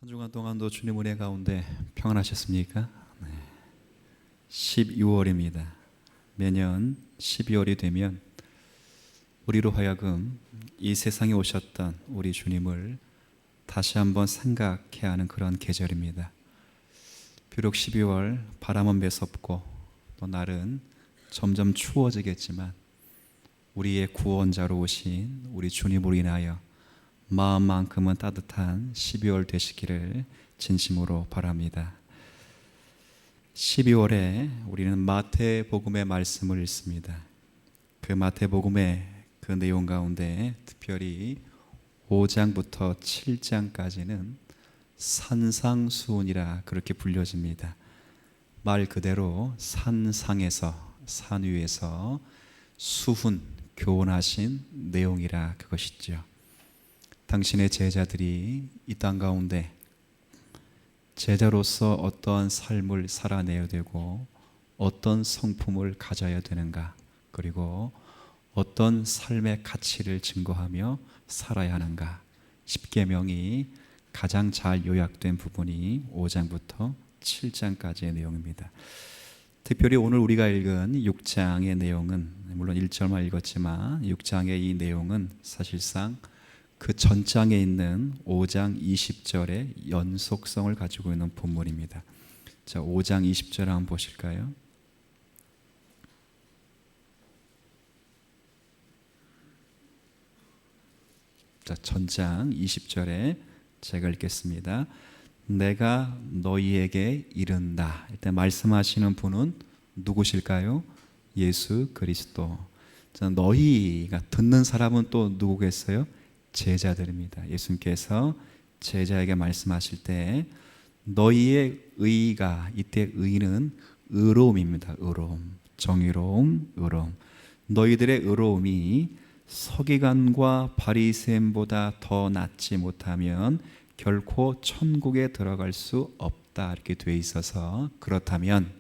한 주간 동안도 주님 은혜 가운데 평안하셨습니까? 네. 12월입니다. 매년 12월이 되면 우리로 하여금 이 세상에 오셨던 우리 주님을 다시 한번 생각해야 하는 그런 계절입니다. 비록 12월 바람은 매섭고 또 날은 점점 추워지겠지만 우리의 구원자로 오신 우리 주님으로 인하여 마음만큼은 따뜻한 12월 되시기를 진심으로 바랍니다. 12월에 우리는 마태복음의 말씀을 읽습니다. 그 마태복음의 그 내용 가운데 특별히 5장부터 7장까지는 산상수훈이라 그렇게 불려집니다. 말 그대로 산상에서 산 위에서 수훈, 교훈하신 내용이라 그것이죠. 당신의 제자들이 이 땅 가운데 제자로서 어떠한 삶을 살아내야 되고 어떤 성품을 가져야 되는가, 그리고 어떤 삶의 가치를 증거하며 살아야 하는가, 십계명이 가장 잘 요약된 부분이 5장부터 7장까지의 내용입니다. 특별히 오늘 우리가 읽은 6장의 내용은 물론 1절만 읽었지만 6장의 이 내용은 사실상 그 전장에 있는 5장 20절의 연속성을 가지고 있는 본문입니다. 자, 5장 20절 한번 보실까요? 자, 전장 20절에 제가 읽겠습니다. 내가 너희에게 이른다. 일단 말씀하시는 분은 누구실까요? 예수 그리스도. 자, 너희가 듣는 사람은 또 누구겠어요? 제자들입니다. 예수님께서 제자에게 말씀하실 때 너희의 의가, 이때 의는 의로움입니다. 의로움, 정의로움, 의로움. 너희들의 의로움이 서기관과 바리새인보다 더 낫지 못하면 결코 천국에 들어갈 수 없다 이렇게 돼 있어서, 그렇다면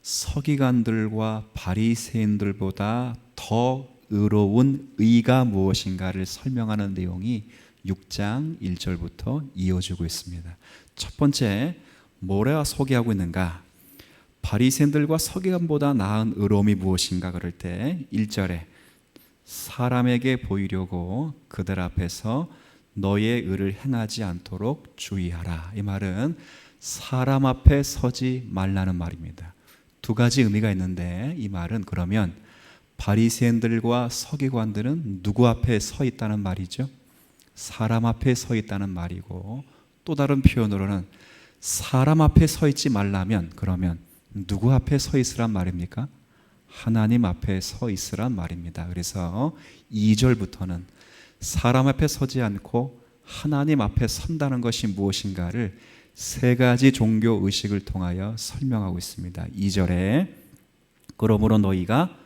서기관들과 바리새인들보다 더 의로운 의가 무엇인가를 설명하는 내용이 6장 1절부터 이어지고 있습니다. 첫 번째, 뭐라 소개하고 있는가? 바리새인들과 서기관보다 나은 의로움이 무엇인가 그럴 때 1절에 사람에게 보이려고 그들 앞에서 너의 의를 행하지 않도록 주의하라. 이 말은 사람 앞에 서지 말라는 말입니다. 두 가지 의미가 있는데, 이 말은 그러면 바리새인들과 서기관들은 누구 앞에 서 있다는 말이죠? 사람 앞에 서 있다는 말이고, 또 다른 표현으로는 사람 앞에 서 있지 말라면 그러면 누구 앞에 서 있으란 말입니까? 하나님 앞에 서 있으란 말입니다. 그래서 2절부터는 사람 앞에 서지 않고 하나님 앞에 선다는 것이 무엇인가를 세 가지 종교 의식을 통하여 설명하고 있습니다. 2절에 그러므로 너희가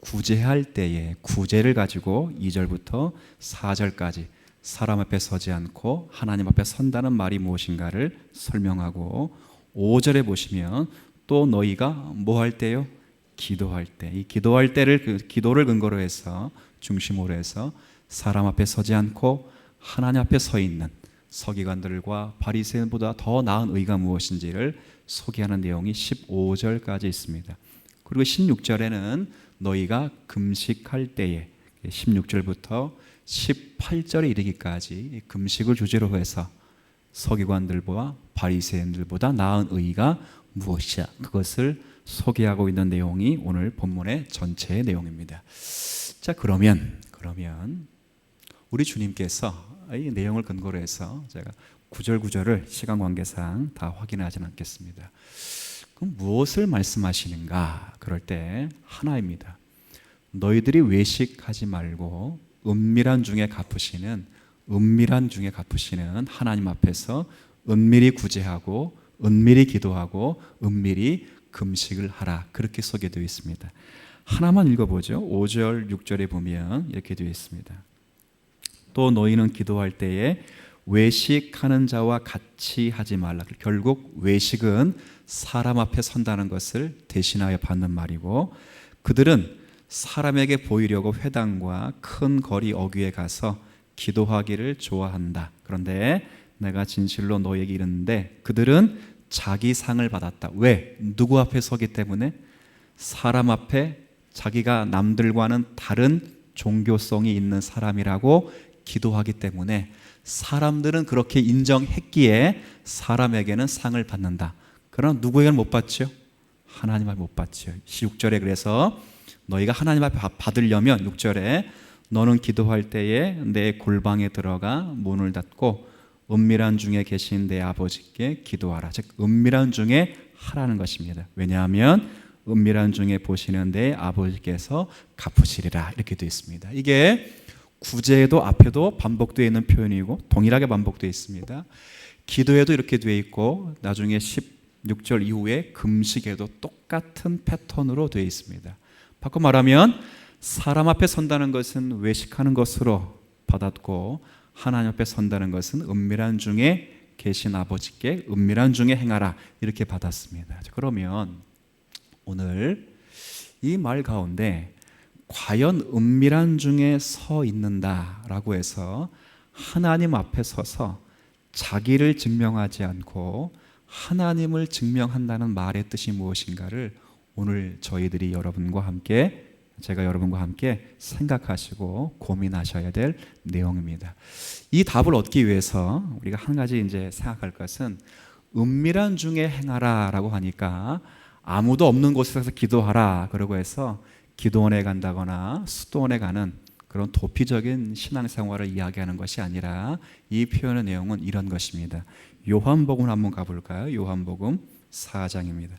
구제할 때에, 구제를 가지고 2절부터 4절까지 사람 앞에 서지 않고 하나님 앞에 선다는 말이 무엇인가를 설명하고, 5절에 보시면 또 너희가 뭐 할 때요? 기도할 때. 이 기도할 때를 기도를 근거로 해서 중심으로 해서 사람 앞에 서지 않고 하나님 앞에 서 있는 서기관들과 바리새인보다 더 나은 의가 무엇인지를 소개하는 내용이 15절까지 있습니다. 그리고 16절에는 너희가 금식할 때에, 16절부터 18절에 이르기까지 금식을 주제로 해서 서기관들과 바리새인들보다 나은 의가 무엇이야, 그것을 소개하고 있는 내용이 오늘 본문의 전체의 내용입니다. 자, 그러면 우리 주님께서 이 내용을 근거로 해서 제가 구절구절을 시간 관계상 다 확인하지는 않겠습니다. 그럼 무엇을 말씀하시는가? 그럴 때 하나입니다. 너희들이 외식하지 말고 은밀한 중에 갚으시는 하나님 앞에서 은밀히 구제하고 은밀히 기도하고 은밀히 금식을 하라, 그렇게 소개되어 있습니다. 하나만 읽어보죠. 5절 6절에 보면 이렇게 되어 있습니다. 또 너희는 기도할 때에 외식하는 자와 같이 하지 말라. 결국 외식은 사람 앞에 선다는 것을 대신하여 받는 말이고, 그들은 사람에게 보이려고 회당과 큰 거리 어귀에 가서 기도하기를 좋아한다. 그런데 내가 진실로 너에게 이르는데 그들은 자기 상을 받았다. 왜? 누구 앞에 서기 때문에? 사람 앞에 자기가 남들과는 다른 종교성이 있는 사람이라고 기도하기 때문에 사람들은 그렇게 인정했기에 사람에게는 상을 받는다. 그러나 누구에게는 못 받죠? 하나님 앞에 못 받죠. 6절에 그래서 너희가 하나님 앞에 받으려면 6절에 너는 기도할 때에 내 골방에 들어가 문을 닫고 은밀한 중에 계신 내 아버지께 기도하라. 즉 은밀한 중에 하라는 것입니다. 왜냐하면 은밀한 중에 보시는 내 아버지께서 갚으시리라 이렇게 되어 있습니다. 이게 구제에도 앞에도 반복되어 있는 표현이고 동일하게 반복되어 있습니다. 기도에도 이렇게 되어 있고 나중에 16절 이후에 금식에도 똑같은 패턴으로 되어 있습니다. 바꿔 말하면 사람 앞에 선다는 것은 외식하는 것으로 받았고 하나님 앞에 선다는 것은 은밀한 중에 계신 아버지께 은밀한 중에 행하라 이렇게 받았습니다. 그러면 오늘 이 말 가운데 과연 은밀한 중에 서 있는다라고 해서 하나님 앞에 서서 자기를 증명하지 않고 하나님을 증명한다는 말의 뜻이 무엇인가를 오늘 저희들이 제가 여러분과 함께 생각하시고 고민하셔야 될 내용입니다. 이 답을 얻기 위해서 우리가 한 가지 이제 생각할 것은 은밀한 중에 행하라라고 하니까 아무도 없는 곳에서 기도하라 그러고 해서 기도원에 간다거나 수도원에 가는 그런 도피적인 신앙생활을 이야기하는 것이 아니라 이 표현의 내용은 이런 것입니다. 요한복음 한번 가볼까요? 요한복음 4장입니다.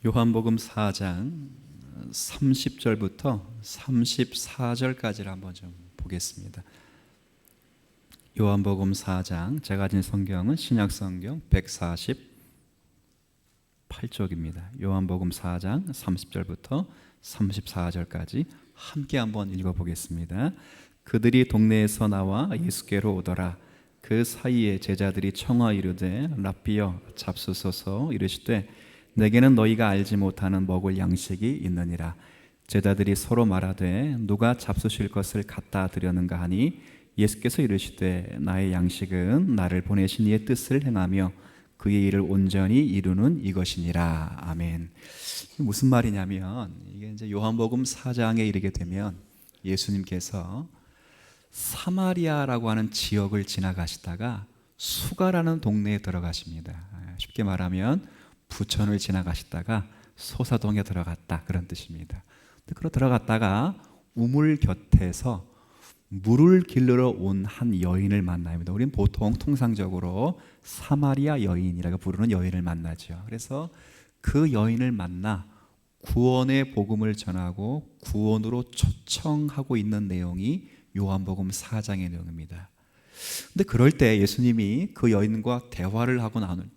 요한복음 4장 30절부터 34절까지를 한번 좀 보겠습니다. 요한복음 4장 제가 가진 성경은 신약성경 148쪽입니다. 요한복음 4장 30절부터 34절까지 함께 한번 읽어보겠습니다. 그들이 동네에서 나와 예수께로 오더라. 그 사이에 제자들이 청하 이르되 랍비여 잡수소서 이르시되 내게는 너희가 알지 못하는 먹을 양식이 있느니라. 제자들이 서로 말하되 누가 잡수실 것을 갖다 드렸는가 하니 예수께서 이르시되 나의 양식은 나를 보내신 이의 뜻을 행하며 그의 일을 온전히 이루는 이것이니라. 아멘. 무슨 말이냐면 이게 이제 요한복음 4장에 이르게 되면 예수님께서 사마리아라고 하는 지역을 지나가시다가 수가라는 동네에 들어가십니다. 쉽게 말하면 부천을 지나가시다가 소사동에 들어갔다 그런 뜻입니다. 그러 들어갔다가 우물 곁에서 물을 길르러 온 한 여인을 만납니다. 우리는 보통 통상적으로 사마리아 여인이라고 부르는 여인을 만나죠. 그래서 그 여인을 만나 구원의 복음을 전하고 구원으로 초청하고 있는 내용이 요한복음 4장의 내용입니다. 근데 그럴 때 예수님이 그 여인과 대화를 하고 나눌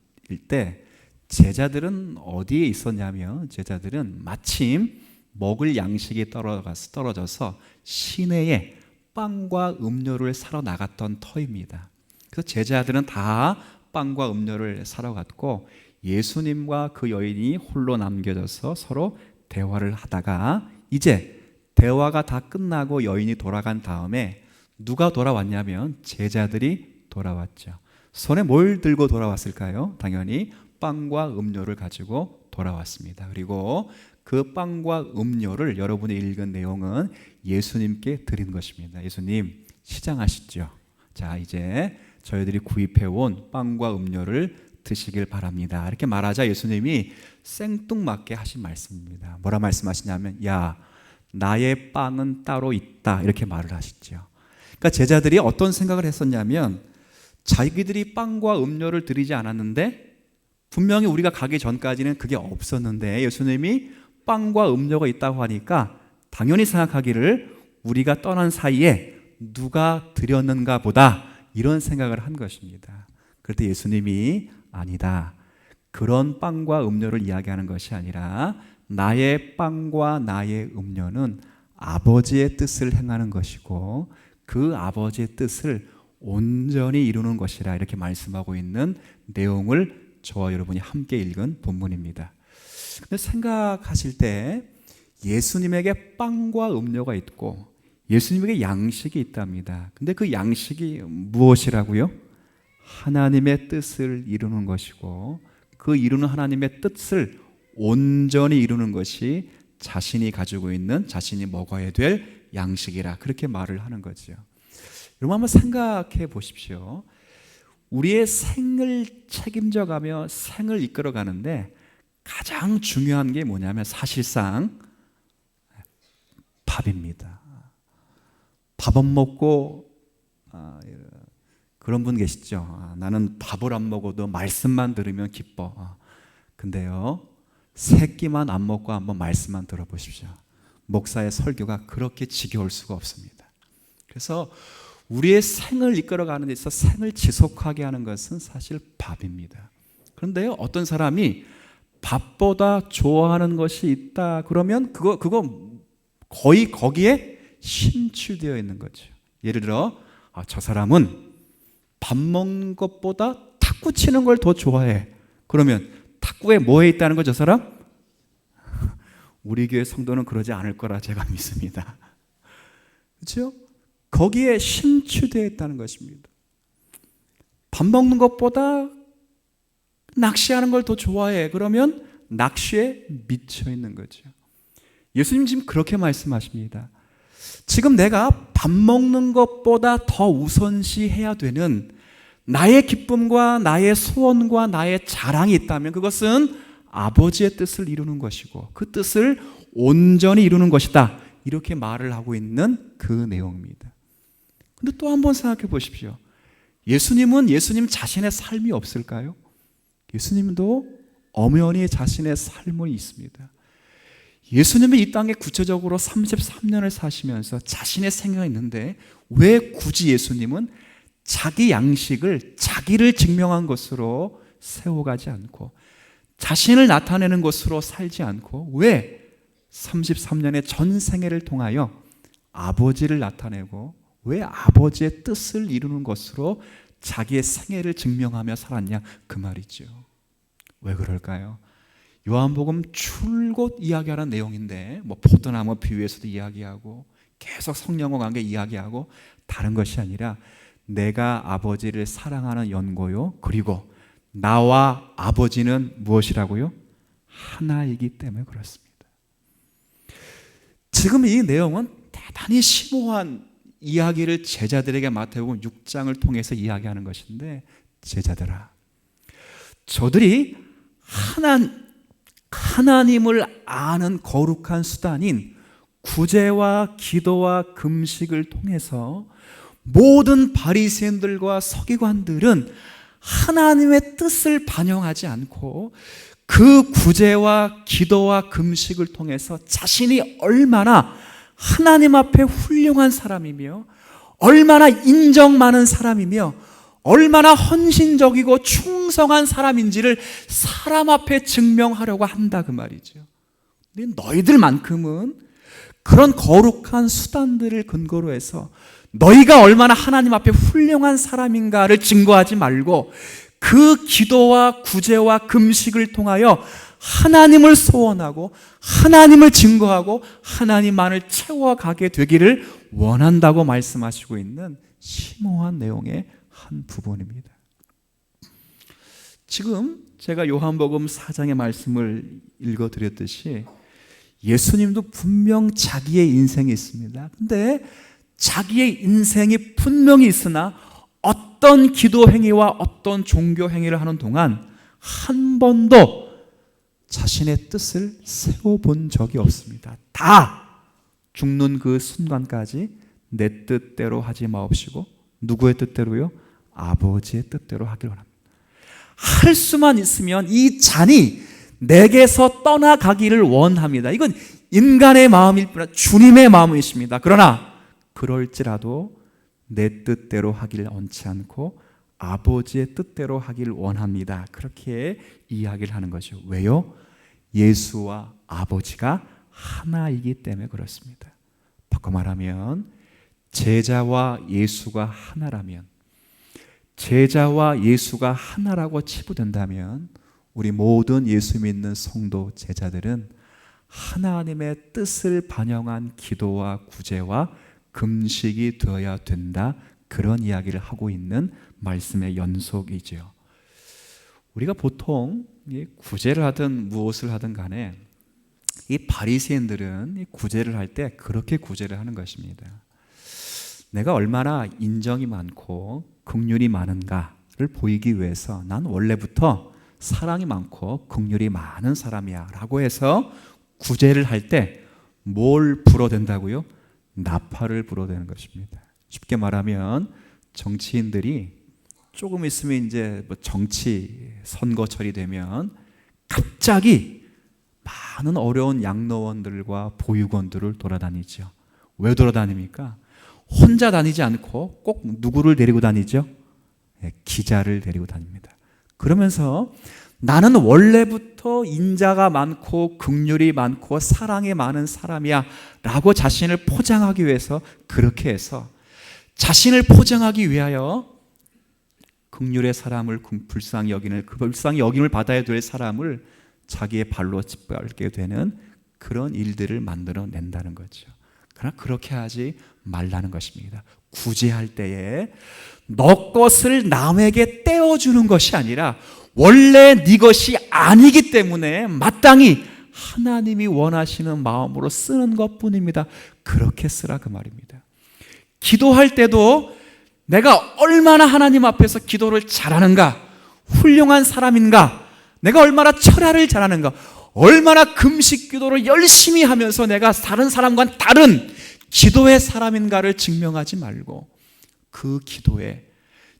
때 제자들은 어디에 있었냐면 제자들은 마침 먹을 양식이 떨어져서 시내에 빵과 음료를 사러 나갔던 터입니다. 그래서 제자들은 다 빵과 음료를 사러 갔고 예수님과 그 여인이 홀로 남겨져서 서로 대화를 하다가 이제 대화가 다 끝나고 여인이 돌아간 다음에 누가 돌아왔냐면 제자들이 돌아왔죠. 손에 뭘 들고 돌아왔을까요? 당연히 빵과 음료를 가지고 돌아왔습니다. 그리고 그 빵과 음료를 여러분이 읽은 내용은 예수님께 드린 것입니다. 예수님 시장하시죠. 자, 이제 저희들이 구입해온 빵과 음료를 드시길 바랍니다. 이렇게 말하자 예수님이 생뚱맞게 하신 말씀입니다. 뭐라 말씀하시냐면 야, 나의 빵은 따로 있다 이렇게 말을 하시죠. 그러니까 제자들이 어떤 생각을 했었냐면 자기들이 빵과 음료를 드리지 않았는데 분명히 우리가 가기 전까지는 그게 없었는데 예수님이 빵과 음료가 있다고 하니까 당연히 생각하기를 우리가 떠난 사이에 누가 드렸는가 보다 이런 생각을 한 것입니다. 그럴 때 예수님이 아니다. 그런 빵과 음료를 이야기하는 것이 아니라 나의 빵과 나의 음료는 아버지의 뜻을 행하는 것이고 그 아버지의 뜻을 온전히 이루는 것이라 이렇게 말씀하고 있는 내용을 저와 여러분이 함께 읽은 본문입니다. 근데 생각하실 때 예수님에게 빵과 음료가 있고 예수님에게 양식이 있답니다. 근데 그 양식이 무엇이라고요? 하나님의 뜻을 이루는 것이고 그 이루는 하나님의 뜻을 온전히 이루는 것이 자신이 가지고 있는, 자신이 먹어야 될 양식이라 그렇게 말을 하는 거죠. 여러분 한번 생각해 보십시오. 우리의 생을 책임져 가며 생을 이끌어 가는데 가장 중요한 게 뭐냐면 사실상 밥입니다. 밥 안 먹고 그런 분 계시죠. 나는 밥을 안 먹어도 말씀만 들으면 기뻐. 근데요, 세 끼만 안 먹고 한번 말씀만 들어보십시오. 목사의 설교가 그렇게 지겨울 수가 없습니다. 그래서 우리의 생을 이끌어가는 데 있어서 생을 지속하게 하는 것은 사실 밥입니다. 그런데요, 어떤 사람이 밥보다 좋아하는 것이 있다 그러면 그거 거의 거기에 심취되어 있는 거죠. 예를 들어 저 사람은 밥 먹는 것보다 탁구 치는 걸 더 좋아해. 그러면 탁구에 뭐에 있다는 거죠, 저 사람? 우리 교회 성도는 그러지 않을 거라 제가 믿습니다. 그렇죠? 거기에 심취되어 있다는 것입니다. 밥 먹는 것보다 낚시하는 걸 더 좋아해. 그러면 낚시에 미쳐 있는 거죠. 예수님 지금 그렇게 말씀하십니다. 지금 내가 밥 먹는 것보다 더 우선시해야 되는 나의 기쁨과 나의 소원과 나의 자랑이 있다면 그것은 아버지의 뜻을 이루는 것이고 그 뜻을 온전히 이루는 것이다. 이렇게 말을 하고 있는 그 내용입니다. 근데 또 한번 생각해 보십시오. 예수님은 예수님 자신의 삶이 없을까요? 예수님도 엄연히 자신의 삶이 있습니다. 예수님이 이 땅에 구체적으로 33년을 사시면서 자신의 생각이 있는데 왜 굳이 예수님은 자기 양식을 자기를 증명한 것으로 세워가지 않고 자신을 나타내는 것으로 살지 않고 왜 33년의 전 생애를 통하여 아버지를 나타내고 왜 아버지의 뜻을 이루는 것으로 자기의 생애를 증명하며 살았냐 그 말이죠. 왜 그럴까요? 요한복음 줄곧 이야기하는 내용인데 포도나무 비유에서도 이야기하고 계속 성령과 관계 이야기하고 다른 것이 아니라 내가 아버지를 사랑하는 연고요 그리고 나와 아버지는 무엇이라고요? 하나이기 때문에 그렇습니다. 지금 이 내용은 대단히 심오한 이야기를 제자들에게 마태복음 6장을 통해서 이야기하는 것인데 제자들아 저들이 하나님을 아는 거룩한 수단인 구제와 기도와 금식을 통해서 모든 바리새인들과 서기관들은 하나님의 뜻을 반영하지 않고 그 구제와 기도와 금식을 통해서 자신이 얼마나 하나님 앞에 훌륭한 사람이며 얼마나 인정 많은 사람이며 얼마나 헌신적이고 충성한 사람인지를 사람 앞에 증명하려고 한다 그 말이죠. 근데 너희들만큼은 그런 거룩한 수단들을 근거로 해서 너희가 얼마나 하나님 앞에 훌륭한 사람인가를 증거하지 말고 그 기도와 구제와 금식을 통하여 하나님을 소원하고 하나님을 증거하고 하나님만을 채워가게 되기를 원한다고 말씀하시고 있는 심오한 내용의 한 부분입니다. 지금 제가 요한복음 4장의 말씀을 읽어드렸듯이 예수님도 분명 자기의 인생이 있습니다. 근데 자기의 인생이 분명히 있으나 어떤 기도 행위와 어떤 종교 행위를 하는 동안 한 번도 자신의 뜻을 세워본 적이 없습니다. 다 죽는 그 순간까지 내 뜻대로 하지 마옵시고 누구의 뜻대로요? 아버지의 뜻대로 하기를 원합니다. 할 수만 있으면 이 잔이 내게서 떠나가기를 원합니다. 이건 인간의 마음일 뿐 아니라 주님의 마음이십니다. 그러나 그럴지라도 내 뜻대로 하기를 원치 않고 아버지의 뜻대로 하기를 원합니다. 그렇게 이야기를 하는 거죠. 왜요? 예수와 아버지가 하나이기 때문에 그렇습니다. 바꿔 말하면 제자와 예수가 하나라면, 제자와 예수가 하나라고 치부된다면 우리 모든 예수 믿는 성도 제자들은 하나님의 뜻을 반영한 기도와 구제와 금식이 되어야 된다, 그런 이야기를 하고 있는 말씀의 연속이죠. 우리가 보통 구제를 하든 무엇을 하든 간에 이 바리새인들은 구제를 할 때 그렇게 구제를 하는 것입니다. 내가 얼마나 인정이 많고 긍휼이 많은가를 보이기 위해서 난 원래부터 사랑이 많고 긍휼이 많은 사람이야 라고 해서 구제를 할 때 뭘 불어댄다고요? 나팔을 불어대는 것입니다. 쉽게 말하면 정치인들이 조금 있으면 이제 정치 선거철이 되면 갑자기 많은 어려운 양로원들과 보육원들을 돌아다니죠. 왜 돌아다닙니까? 혼자 다니지 않고 꼭 누구를 데리고 다니죠? 기자를 데리고 다닙니다. 그러면서 나는 원래부터 인자가 많고 긍휼이 많고 사랑이 많은 사람이야 라고 자신을 포장하기 위해서 그렇게 해서 자신을 포장하기 위하여 긍휼의 사람을 불쌍히 여기는, 그 불쌍히 여김을 받아야 될 사람을 자기의 발로 짓밟게 되는 그런 일들을 만들어낸다는 거죠. 그러나 그렇게 하지 말라는 것입니다. 구제할 때에 너 것을 남에게 떼어주는 것이 아니라 원래 네 것이 아니기 때문에 마땅히 하나님이 원하시는 마음으로 쓰는 것뿐입니다. 그렇게 쓰라 그 말입니다. 기도할 때도 내가 얼마나 하나님 앞에서 기도를 잘하는가, 훌륭한 사람인가, 내가 얼마나 철야를 잘하는가, 얼마나 금식 기도를 열심히 하면서 내가 다른 사람과는 다른 기도의 사람인가를 증명하지 말고 그 기도에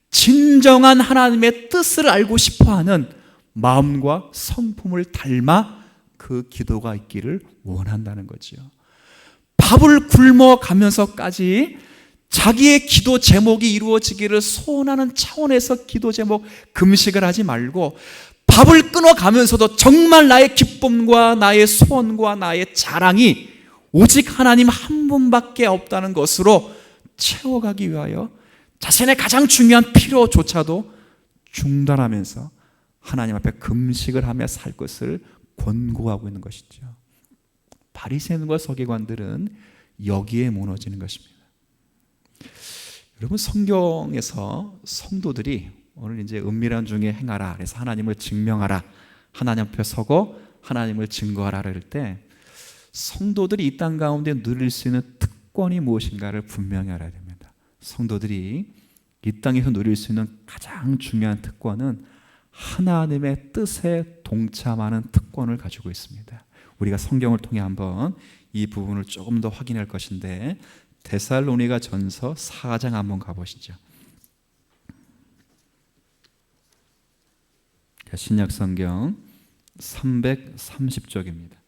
진정한 하나님의 뜻을 알고 싶어하는 마음과 성품을 닮아 그 기도가 있기를 원한다는 거죠. 밥을 굶어가면서까지 자기의 기도 제목이 이루어지기를 소원하는 차원에서 기도 제목 금식을 하지 말고 밥을 끊어가면서도 정말 나의 기쁨과 나의 소원과 나의 자랑이 오직 하나님 한 분밖에 없다는 것으로 채워가기 위하여 자신의 가장 중요한 필요조차도 중단하면서 하나님 앞에 금식을 하며 살 것을 권고하고 있는 것이죠. 바리새인과 서기관들은 여기에 무너지는 것입니다. 여러분, 성경에서 성도들이 오늘 이제 은밀한 중에 행하라, 그래서 하나님을 증명하라, 하나님 앞에 서고 하나님을 증거하라 그럴 때 성도들이 이 땅 가운데 누릴 수 있는 특권이 무엇인가를 분명히 알아야 됩니다. 성도들이 이 땅에서 누릴 수 있는 가장 중요한 특권은 하나님의 뜻에 동참하는 특권을 가지고 있습니다. 우리가 성경을 통해 한번 이 부분을 조금 더 확인할 것인데 데살로니가 전서 4장 한번 가보시죠. 신약 성경 330쪽입니다.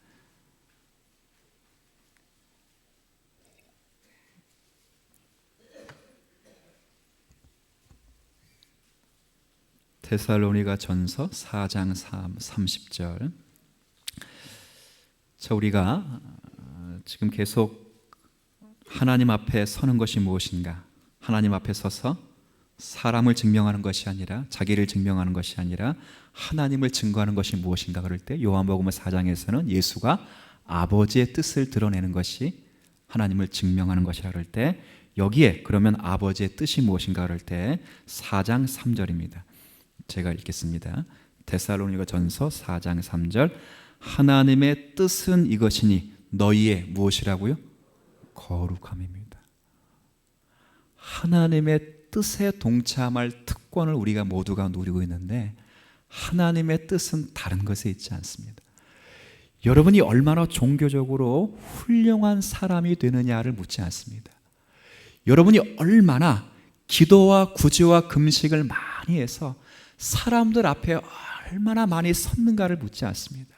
데살로니가 전서 4장 30절. 자, 우리가 지금 계속 하나님 앞에 서는 것이 무엇인가? 하나님 앞에 서서 사람을 증명하는 것이 아니라, 자기를 증명하는 것이 아니라 하나님을 증거하는 것이 무엇인가 그럴 때 요한복음 4장에서는 예수가 아버지의 뜻을 드러내는 것이 하나님을 증명하는 것이라 그럴 때, 여기에 그러면 아버지의 뜻이 무엇인가 그럴 때 4장 3절입니다. 제가 읽겠습니다. 데살로니가 전서 4장 3절. 하나님의 뜻은 이것이니 너희의 무엇이라고요? 거룩함입니다. 하나님의 뜻에 동참할 특권을 우리가 모두가 누리고 있는데 하나님의 뜻은 다른 것에 있지 않습니다. 여러분이 얼마나 종교적으로 훌륭한 사람이 되느냐를 묻지 않습니다. 여러분이 얼마나 기도와 구제와 금식을 많이 해서 사람들 앞에 얼마나 많이 섰는가를 묻지 않습니다.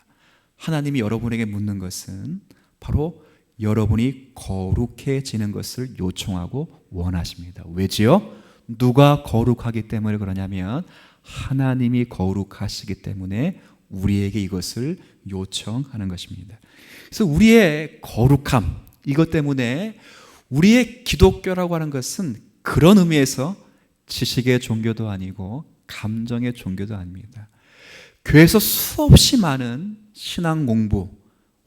하나님이 여러분에게 묻는 것은 바로 여러분이 거룩해지는 것을 요청하고 원하십니다. 왜지요? 누가 거룩하기 때문에 그러냐면 하나님이 거룩하시기 때문에 우리에게 이것을 요청하는 것입니다. 그래서 우리의 거룩함, 이것 때문에 우리의 기독교라고 하는 것은 그런 의미에서 지식의 종교도 아니고 감정의 종교도 아닙니다. 교회에서 수없이 많은 신앙 공부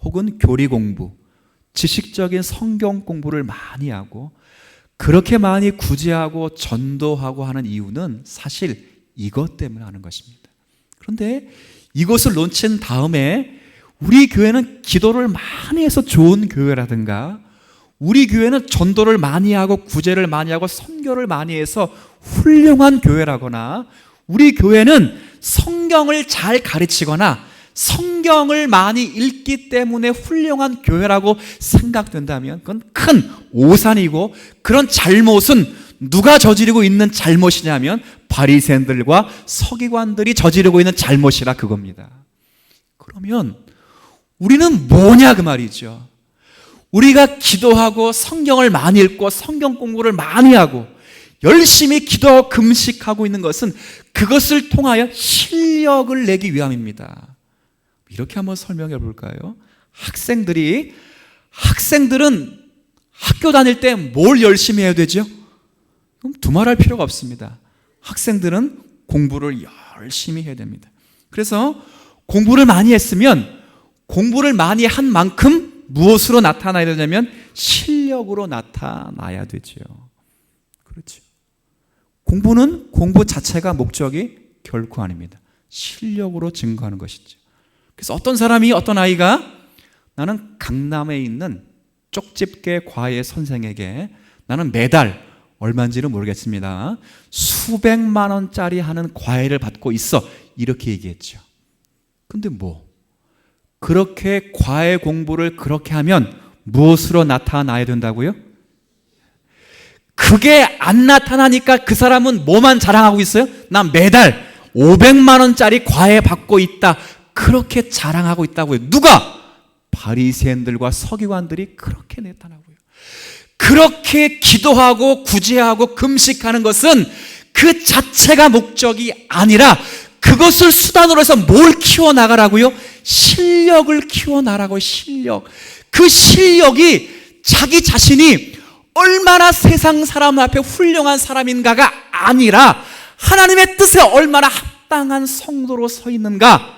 혹은 교리 공부, 지식적인 성경 공부를 많이 하고 그렇게 많이 구제하고 전도하고 하는 이유는 사실 이것 때문에 하는 것입니다. 그런데 이것을 놓친 다음에 우리 교회는 기도를 많이 해서 좋은 교회라든가 우리 교회는 전도를 많이 하고 구제를 많이 하고 선교를 많이 해서 훌륭한 교회라거나 우리 교회는 성경을 잘 가르치거나 성경을 많이 읽기 때문에 훌륭한 교회라고 생각된다면 그건 큰 오산이고, 그런 잘못은 누가 저지르고 있는 잘못이냐면 바리새인들과 서기관들이 저지르고 있는 잘못이라 그겁니다. 그러면 우리는 뭐냐 그 말이죠. 우리가 기도하고 성경을 많이 읽고 성경 공부를 많이 하고 열심히 기도하고 금식하고 있는 것은 그것을 통하여 실력을 내기 위함입니다. 이렇게 한번 설명해 볼까요? 학생들은 학교 다닐 때 뭘 열심히 해야 되죠? 그럼 두말할 필요가 없습니다. 학생들은 공부를 열심히 해야 됩니다. 그래서 공부를 많이 했으면 공부를 많이 한 만큼 무엇으로 나타나야 되냐면 실력으로 나타나야 되죠. 그렇죠. 공부는 공부 자체가 목적이 결코 아닙니다. 실력으로 증거하는 것이죠. 그래서 어떤 아이가 나는 강남에 있는 쪽집게 과외 선생에게 나는 매달 얼마인지는 모르겠습니다. 수백만 원짜리 하는 과외를 받고 있어. 이렇게 얘기했죠. 근데 그렇게 과외 공부를 그렇게 하면 무엇으로 나타나야 된다고요? 그게 안 나타나니까 그 사람은 뭐만 자랑하고 있어요? 난 매달 500만 원짜리 과외 받고 있다. 그렇게 자랑하고 있다고요. 누가? 바리새인들과 서기관들이 그렇게 나타나고요. 그렇게 기도하고 구제하고 금식하는 것은 그 자체가 목적이 아니라 그것을 수단으로 해서 뭘 키워나가라고요? 실력을 키워나가라고요. 실력. 그 실력이 자기 자신이 얼마나 세상 사람 앞에 훌륭한 사람인가가 아니라 하나님의 뜻에 얼마나 합당한 성도로 서 있는가,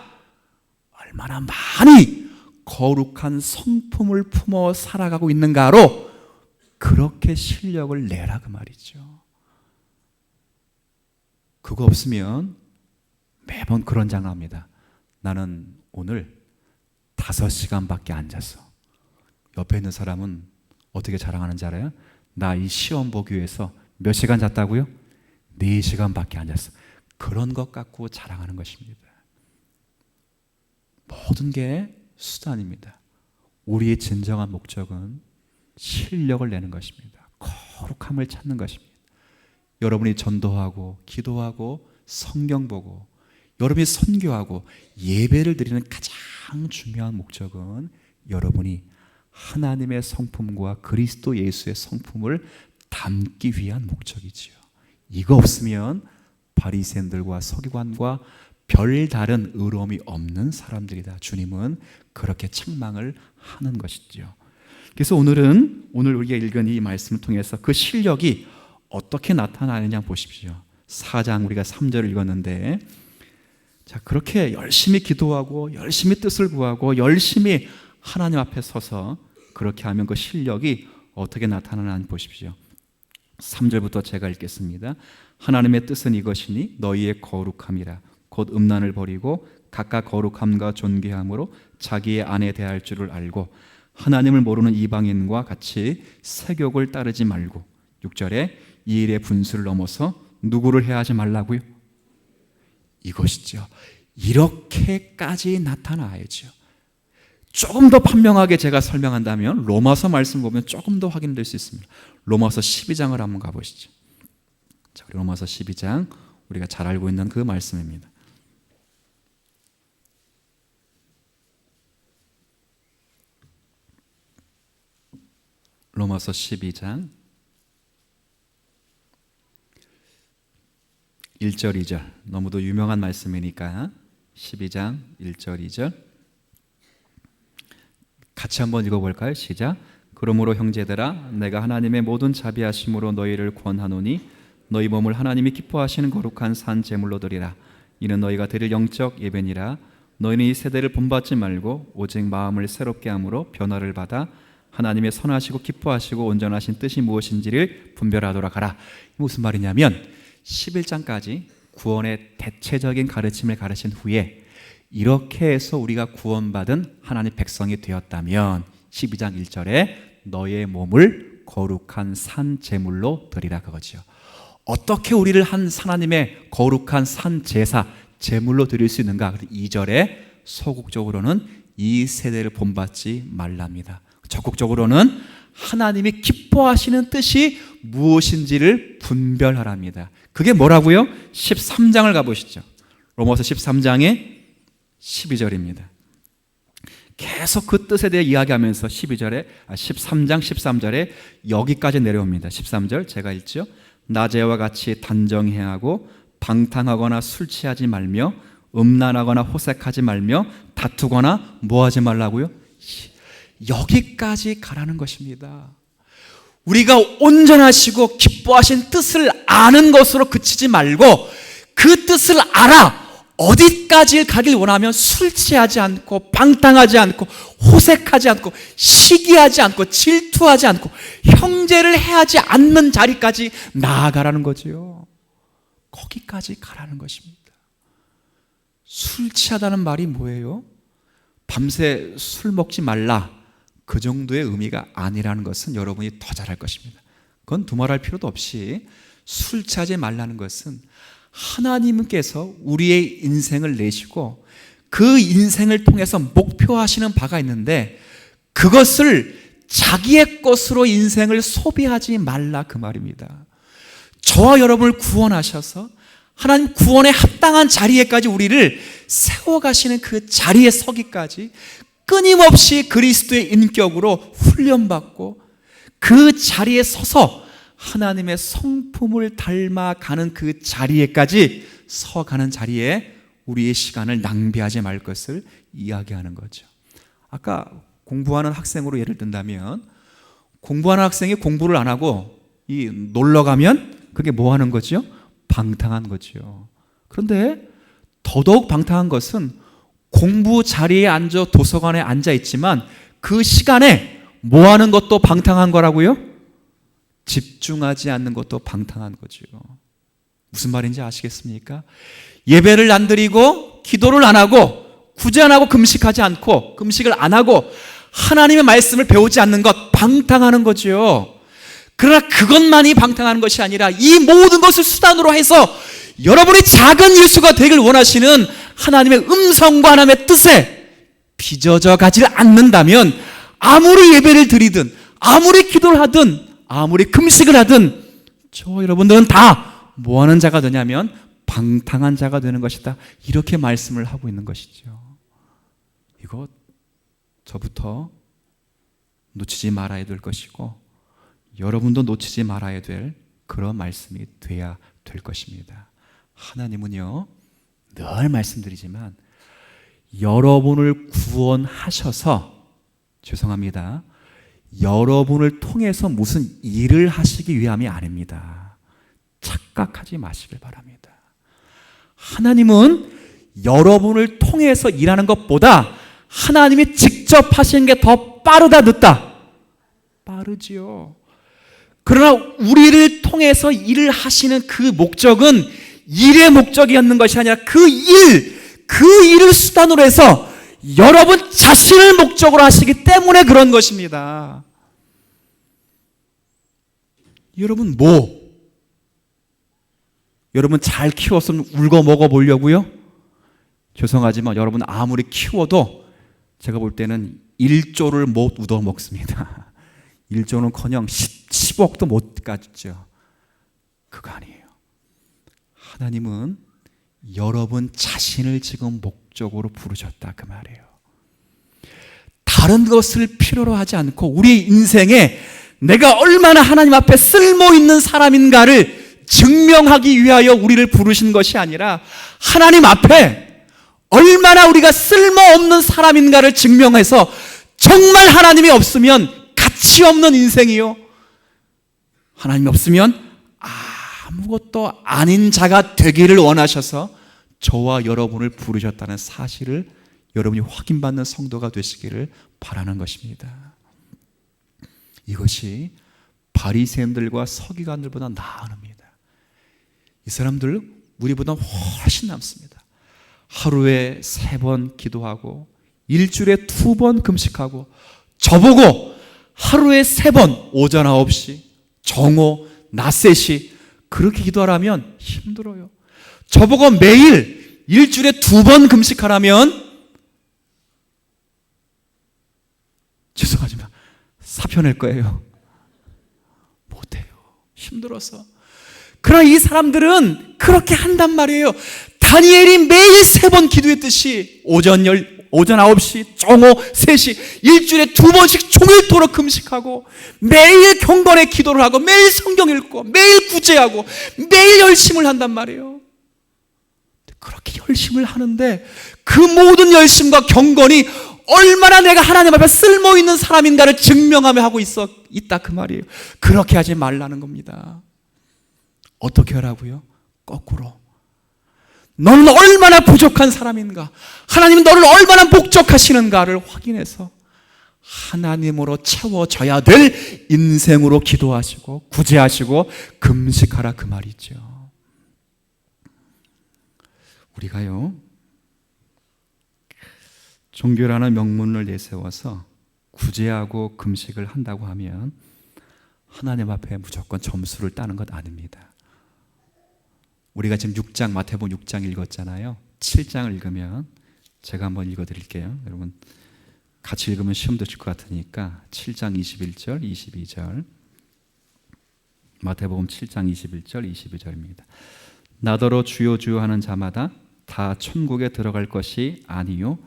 얼마나 많이 거룩한 성품을 품어 살아가고 있는가로 그렇게 실력을 내라 그 말이죠. 그거 없으면 매번 그런 장난합니다. 나는 오늘 5시간밖에 안 잤어. 옆에 있는 사람은 어떻게 자랑하는지 알아요? 나 이 시험 보기 위해서 몇 시간 잤다고요? 4시간밖에 안 잤어. 그런 것 갖고 자랑하는 것입니다. 모든 게 수단입니다. 우리의 진정한 목적은 실력을 내는 것입니다. 거룩함을 찾는 것입니다. 여러분이 전도하고 기도하고 성경 보고 여러분이 선교하고 예배를 드리는 가장 중요한 목적은 여러분이 하나님의 성품과 그리스도 예수의 성품을 담기 위한 목적이지요. 이거 없으면 바리새인들과 서기관과 별다른 의로움이 없는 사람들이다. 주님은 그렇게 책망을 하는 것이죠. 그래서 오늘 우리가 읽은 이 말씀을 통해서 그 실력이 어떻게 나타나느냐 보십시오. 4장 우리가 3절을 읽었는데, 자, 그렇게 열심히 기도하고 열심히 뜻을 구하고 열심히 하나님 앞에 서서 그렇게 하면 그 실력이 어떻게 나타나는지 보십시오. 3절부터 제가 읽겠습니다. 하나님의 뜻은 이것이니 너희의 거룩함이라. 곧 음란을 버리고 각각 거룩함과 존귀함으로 자기의 아내 대할 줄을 알고 하나님을 모르는 이방인과 같이 세욕을 따르지 말고. 6절에 이 일의 분수를 넘어서 누구를 해하지 말라고요? 이것이죠. 이렇게까지 나타나야죠. 조금 더 판명하게 제가 설명한다면 로마서 말씀 보면 조금 더 확인될 수 있습니다. 로마서 12장을 한번 가보시죠. 자, 로마서 12장 우리가 잘 알고 있는 그 말씀입니다. 로마서 12장 1절 2절 너무도 유명한 말씀이니까 12장 1절 2절 같이 한번 읽어볼까요? 시작. 그러므로 형제들아 내가 하나님의 모든 자비하심으로 너희를 권하노니 너희 몸을 하나님이 기뻐하시는 거룩한 산 제물로 드리라. 이는 너희가 드릴 영적 예배니라. 너희는 이 세대를 본받지 말고 오직 마음을 새롭게 함으로 변화를 받아 하나님의 선하시고 기뻐하시고 온전하신 뜻이 무엇인지를 분별하도록 하라. 무슨 말이냐면 11장까지 구원의 대체적인 가르침을 가르친 후에 이렇게 해서 우리가 구원받은 하나님의 백성이 되었다면 12장 1절에 너의 몸을 거룩한 산 제물로 드리라 그거지요. 어떻게 우리를 한 하나님의 거룩한 산 제사 제물로 드릴 수 있는가? 2절에 소극적으로는 이 세대를 본받지 말랍니다. 적극적으로는 하나님이 기뻐하시는 뜻이 무엇인지를 분별하랍니다. 그게 뭐라고요? 13장을 가보시죠. 로마서 13장의 12절입니다. 계속 그 뜻에 대해 이야기하면서 13장 13절에 여기까지 내려옵니다. 13절 제가 읽죠. 낮에와 같이 단정해야 하고 방탕하거나 술 취하지 말며 음란하거나 호색하지 말며 다투거나 뭐하지 말라고요? 여기까지 가라는 것입니다. 우리가 온전하시고 기뻐하신 뜻을 아는 것으로 그치지 말고 그 뜻을 알아 어디까지 가길 원하면 술 취하지 않고 방탕하지 않고 호색하지 않고 시기하지 않고 질투하지 않고 형제를 해하지 않는 자리까지 나아가라는 거지요. 거기까지 가라는 것입니다. 술 취하다는 말이 뭐예요? 밤새 술 먹지 말라 그 정도의 의미가 아니라는 것은 여러분이 더 잘할 것입니다. 그건 두말할 필요도 없이 술 취하지 말라는 것은 하나님께서 우리의 인생을 내시고 그 인생을 통해서 목표하시는 바가 있는데 그것을 자기의 것으로 인생을 소비하지 말라 그 말입니다. 저와 여러분을 구원하셔서 하나님 구원에 합당한 자리에까지 우리를 세워가시는 그 자리에 서기까지 끊임없이 그리스도의 인격으로 훈련받고 그 자리에 서서 하나님의 성품을 닮아가는 그 자리에까지 서가는 자리에 우리의 시간을 낭비하지 말 것을 이야기하는 거죠. 아까 공부하는 학생으로 예를 든다면 공부하는 학생이 공부를 안 하고 놀러 가면 그게 뭐 하는 거죠? 방탕한 거죠. 그런데 더더욱 방탕한 것은 공부 자리에 앉아 도서관에 앉아 있지만 그 시간에 뭐 하는 것도 방탕한 거라고요? 집중하지 않는 것도 방탕한 거죠. 무슨 말인지 아시겠습니까? 예배를 안 드리고 기도를 안 하고 구제 안 하고 금식하지 않고 금식을 안 하고 하나님의 말씀을 배우지 않는 것 방탕하는 거죠. 그러나 그것만이 방탕하는 것이 아니라 이 모든 것을 수단으로 해서 여러분이 작은 예수가 되길 원하시는 하나님의 음성과 하나님의 뜻에 빚어져 가지 않는다면 아무리 예배를 드리든 아무리 기도를 하든 아무리 금식을 하든 저 여러분들은 다 뭐 하는 자가 되냐면 방탕한 자가 되는 것이다. 이렇게 말씀을 하고 있는 것이죠. 이거 저부터 놓치지 말아야 될 것이고 여러분도 놓치지 말아야 될 그런 말씀이 돼야 될 것입니다. 하나님은요 늘 말씀드리지만 여러분을 구원하셔서 죄송합니다. 여러분을 통해서 무슨 일을 하시기 위함이 아닙니다. 착각하지 마시길 바랍니다. 하나님은 여러분을 통해서 일하는 것보다 하나님이 직접 하시는 게 더 빠르다 늦다? 빠르지요. 그러나 우리를 통해서 일을 하시는 그 목적은 일의 목적이었는 것이 아니라 그 일을 수단으로 해서 여러분 자신을 목적으로 하시기 때문에 그런 것입니다. 여러분 여러분 잘 키웠으면 울고 먹어 보려고요? 죄송하지만 여러분 아무리 키워도 제가 볼 때는 1조를 못 얻어 먹습니다. 1조는커녕 10억도 못 가지죠. 그거 아니에요. 하나님은 여러분 자신을 지금 목적으로 부르셨다 그 말이에요. 다른 것을 필요로 하지 않고 우리 인생에 내가 얼마나 하나님 앞에 쓸모있는 사람인가를 증명하기 위하여 우리를 부르신 것이 아니라 하나님 앞에 얼마나 우리가 쓸모없는 사람인가를 증명해서 정말 하나님이 없으면 가치 없는 인생이요, 하나님이 없으면 아무것도 아닌 자가 되기를 원하셔서 저와 여러분을 부르셨다는 사실을 여러분이 확인받는 성도가 되시기를 바라는 것입니다. 이것이 바리새인들과 서기관들보다 나으릅니다. 이 사람들 우리보다 훨씬 남습니다. 하루에 3번 기도하고 일주일에 2번 금식하고, 저보고 하루에 3번 오전 9시 정오 낮 3시 그렇게 기도하라면 힘들어요. 저보고 매일 일주일에 2번 금식하라면 죄송하지만 사표 낼 거예요. 못해요. 힘들어서. 그러나 이 사람들은 그렇게 한단 말이에요. 다니엘이 매일 3번 기도했듯이 오전 9시, 정오 3시 일주일에 2번씩 종일토록 금식하고 매일 경건의 기도를 하고 매일 성경 읽고 매일 구제하고 매일 열심을 한단 말이에요. 그렇게 열심을 하는데 그 모든 열심과 경건이 얼마나 내가 하나님 앞에 쓸모있는 사람인가를 증명하며 하고 있다 그 말이에요. 그렇게 하지 말라는 겁니다. 어떻게 하라고요? 거꾸로. 너는 얼마나 부족한 사람인가, 하나님은 너를 얼마나 목적하시는가를 확인해서 하나님으로 채워져야 될 인생으로 기도하시고 구제하시고 금식하라 그 말이죠. 우리가요, 종교라는 명문을 내세워서 구제하고 금식을 한다고 하면 하나님 앞에 무조건 점수를 따는 것 아닙니다. 우리가 지금 6장, 마태복음 6장 읽었잖아요. 7장을 읽으면 제가 한번 읽어드릴게요. 여러분 같이 읽으면 시험 드실 것 같으니까 7장 21절, 22절, 마태복음 7장 21절, 22절입니다. 나더러 주여 주여 하는 자마다 다 천국에 들어갈 것이 아니요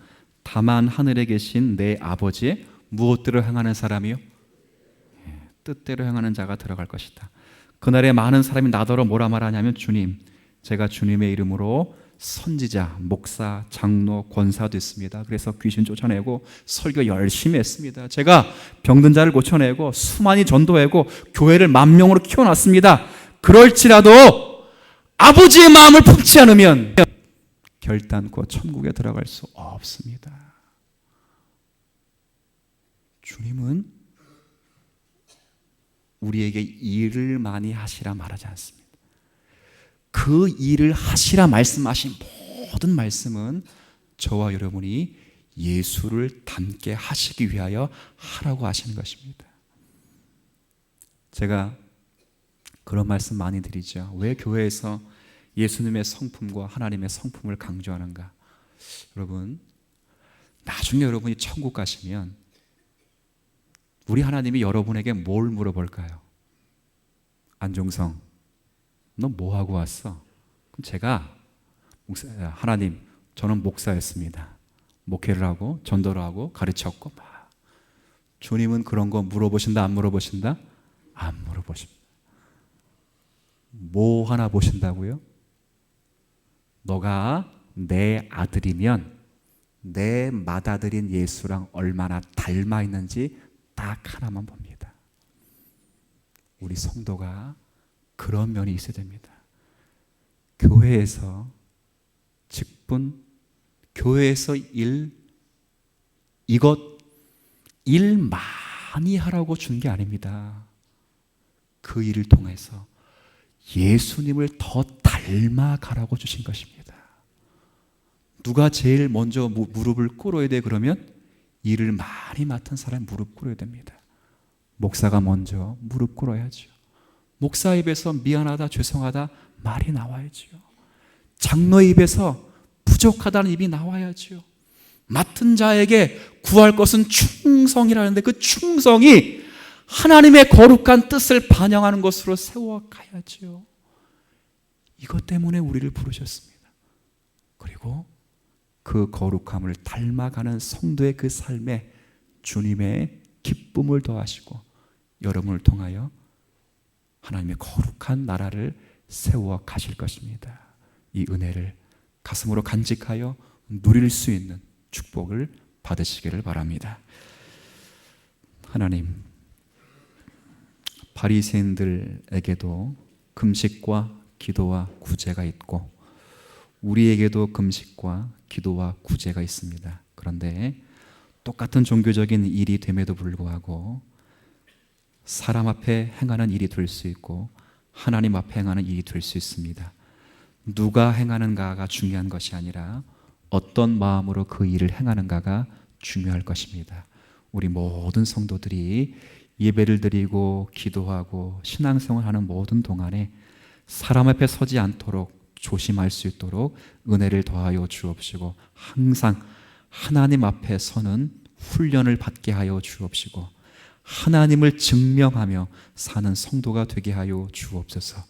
다만 하늘에 계신 내 아버지의 무엇대로 행하는 사람이요? 뜻대로 행하는 자가 들어갈 것이다. 그날에 많은 사람이 나더러 뭐라 말하냐면, 주님, 제가 주님의 이름으로 선지자, 목사, 장로, 권사 됐습니다. 그래서 귀신 쫓아내고 설교 열심히 했습니다. 제가 병든 자를 고쳐내고 수많이 전도하고 교회를 10,000명으로 키워놨습니다. 그럴지라도 아버지의 마음을 품지 않으면 결단코 천국에 들어갈 수 없습니다. 주님은 우리에게 일을 많이 하시라 말하지 않습니다. 그 일을 하시라 말씀하신 모든 말씀은 저와 여러분이 예수를 닮게 하시기 위하여 하라고 하시는 것입니다. 제가 그런 말씀 많이 드리죠. 왜 교회에서 예수님의 성품과 하나님의 성품을 강조하는가? 여러분, 나중에 여러분이 천국 가시면 우리 하나님이 여러분에게 뭘 물어볼까요? 안종성, 너 뭐 하고 왔어? 그럼 제가 하나님, 저는 목사였습니다. 목회를 하고 전도를 하고 가르쳤고 막. 주님은 그런 거 물어보신다 안 물어보신다? 안 물어보십니다. 뭐 하나 보신다고요? 너가 내 아들이면 내 맏아들인 예수랑 얼마나 닮아 있는지 딱 하나만 봅니다. 우리 성도가 그런 면이 있어야 됩니다. 교회에서 직분, 교회에서 이것 일 많이 하라고 준 게 아닙니다. 그 일을 통해서 예수님을 더 닮아가라고 주신 것입니다. 누가 제일 먼저 무릎을 꿇어야 돼? 그러면 일을 많이 맡은 사람이 무릎 꿇어야 됩니다. 목사가 먼저 무릎 꿇어야죠. 목사 입에서 미안하다, 죄송하다 말이 나와야죠. 장로 입에서 부족하다는 입이 나와야죠. 맡은 자에게 구할 것은 충성이라는데 그 충성이 하나님의 거룩한 뜻을 반영하는 것으로 세워가야죠. 이것 때문에 우리를 부르셨습니다. 그리고 그 거룩함을 닮아가는 성도의 그 삶에 주님의 기쁨을 더하시고 여러분을 통하여 하나님의 거룩한 나라를 세워 가실 것입니다. 이 은혜를 가슴으로 간직하여 누릴 수 있는 축복을 받으시기를 바랍니다. 하나님, 바리새인들에게도 금식과 기도와 구제가 있고 우리에게도 금식과 기도와 구제가 있습니다. 그런데 똑같은 종교적인 일이 됨에도 불구하고 사람 앞에 행하는 일이 될 수 있고 하나님 앞에 행하는 일이 될 수 있습니다. 누가 행하는가가 중요한 것이 아니라 어떤 마음으로 그 일을 행하는가가 중요할 것입니다. 우리 모든 성도들이 예배를 드리고 기도하고 신앙생활하는 모든 동안에 사람 앞에 서지 않도록 조심할 수 있도록 은혜를 더하여 주옵시고 항상 하나님 앞에 서는 훈련을 받게 하여 주옵시고 하나님을 증명하며 사는 성도가 되게 하여 주옵소서.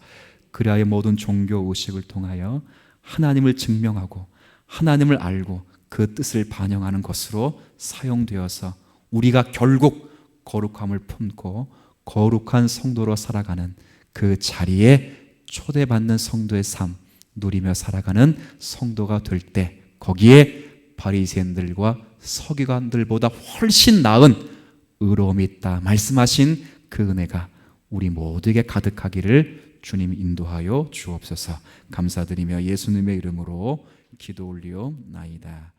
그리하여 모든 종교 의식을 통하여 하나님을 증명하고 하나님을 알고 그 뜻을 반영하는 것으로 사용되어서 우리가 결국 거룩함을 품고 거룩한 성도로 살아가는 그 자리에 초대받는 성도의 삶 누리며 살아가는 성도가 될 때 거기에 바리새인들과 서기관들보다 훨씬 나은 의로움이 있다 말씀하신 그 은혜가 우리 모두에게 가득하기를 주님 인도하여 주옵소서. 감사드리며 예수님의 이름으로 기도 올리옵나이다.